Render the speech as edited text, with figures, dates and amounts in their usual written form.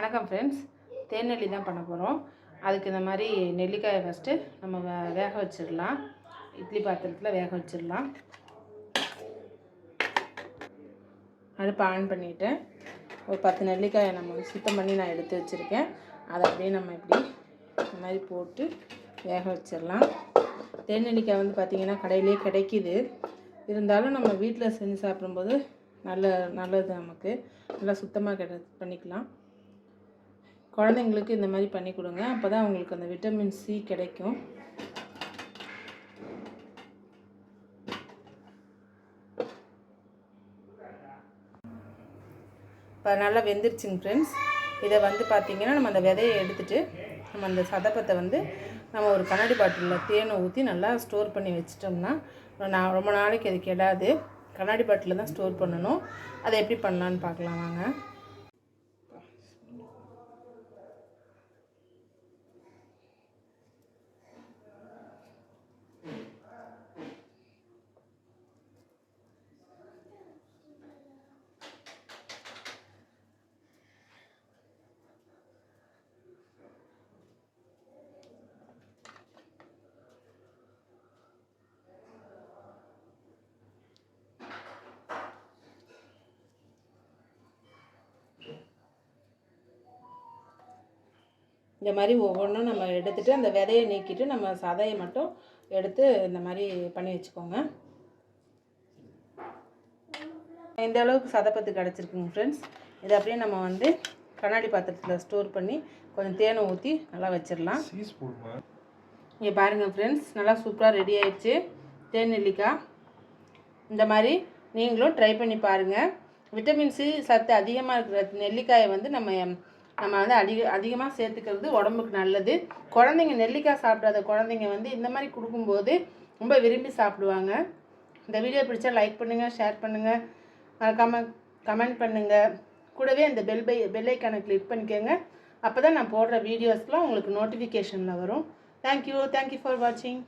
வணக்கம் ஃப்ரெண்ட்ஸ், தேநெல்லி தான் பண்ண போகிறோம். அதுக்கு இந்த மாதிரி நெல்லிக்காயை ஃபஸ்ட்டு நம்ம வேக வச்சிடலாம். இட்லி பாத்திரத்தில் வேக வச்சிடலாம். அடுப்பை ஆன் பண்ணிவிட்டு ஒரு 10 நெல்லிக்காயை நம்ம சுத்தம் பண்ணி நான் எடுத்து வச்சுருக்கேன். அதை அப்படியே நம்ம இப்படி இந்த மாதிரி போட்டு வேக வச்சிடலாம். தேநெல்லிக்காய் வந்து பார்த்திங்கன்னா கடையிலே கிடைக்கிது. இருந்தாலும் நம்ம வீட்டில் செஞ்சு சாப்பிடும்போது நல்லது, நமக்கு நல்லா சுத்தமாக பண்ணிக்கலாம். குழந்தைங்களுக்கு இந்த மாதிரி பண்ணி கொடுங்க. அப்போ தான் அவங்களுக்கு அந்த விட்டமின் சி கிடைக்கும். இப்போ நல்லா வெந்துருச்சுங்க ஃப்ரெண்ட்ஸ். இதை வந்து பார்த்திங்கன்னா நம்ம அந்த விதையை எடுத்துகிட்டு நம்ம அந்த சதப்பத்தை வந்து நம்ம ஒரு கண்ணாடி பாட்டிலில் தேனை ஊற்றி நல்லா ஸ்டோர் பண்ணி வச்சிட்டோம்னா ரொம்ப நாளைக்கு அது கெடாது. கண்ணாடி பாட்டிலில் தான் ஸ்டோர் பண்ணணும். அதை எப்படி பண்ணலான்னு பார்க்கலாம் வாங்க. இந்த மாதிரி ஒவ்வொன்றும் நம்ம எடுத்துகிட்டு அந்த விதையை நீக்கிட்டு நம்ம சதையை மட்டும் எடுத்து இந்த மாதிரி பண்ணி வச்சுக்கோங்க. இந்த அளவுக்கு சதைப்பத்து கிடச்சிருக்குங்க ஃப்ரெண்ட்ஸ். இதை அப்படியே நம்ம வந்து கண்ணாடி பாத்திரத்தில் ஸ்டோர் பண்ணி கொஞ்சம் தேனை ஊற்றி நல்லா வச்சிடலாம். இங்கே பாருங்கள் ஃப்ரெண்ட்ஸ், நல்லா சூப்பராக ரெடி ஆயிடுச்சு தேன் நெல்லிக்காய். இந்த மாதிரி நீங்களும் ட்ரை பண்ணி பாருங்கள். விட்டமின் சி சத்து அதிகமாக இருக்கிற நெல்லிக்காயை வந்து நம்ம வந்து அதிகமாக சேர்த்துக்கிறது உடம்புக்கு நல்லது. குழந்தைங்க நெல்லிக்காய் சாப்பிடாத குழந்தைங்க வந்து இந்த மாதிரி கொடுக்கும்போது ரொம்ப விரும்பி சாப்பிடுவாங்க. இந்த வீடியோ பிடிச்சா லைக் பண்ணுங்கள், ஷேர் பண்ணுங்கள், கமெண்ட் பண்ணுங்கள். கூடவே அந்த பெல் ஐக்கானை கிளிக் பண்ணிக்கோங்க. அப்போ தான் நான் போடுற வீடியோஸ்லாம் உங்களுக்கு நோட்டிஃபிகேஷனில் வரும். தேங்க்யூ ஃபார் வாட்சிங்.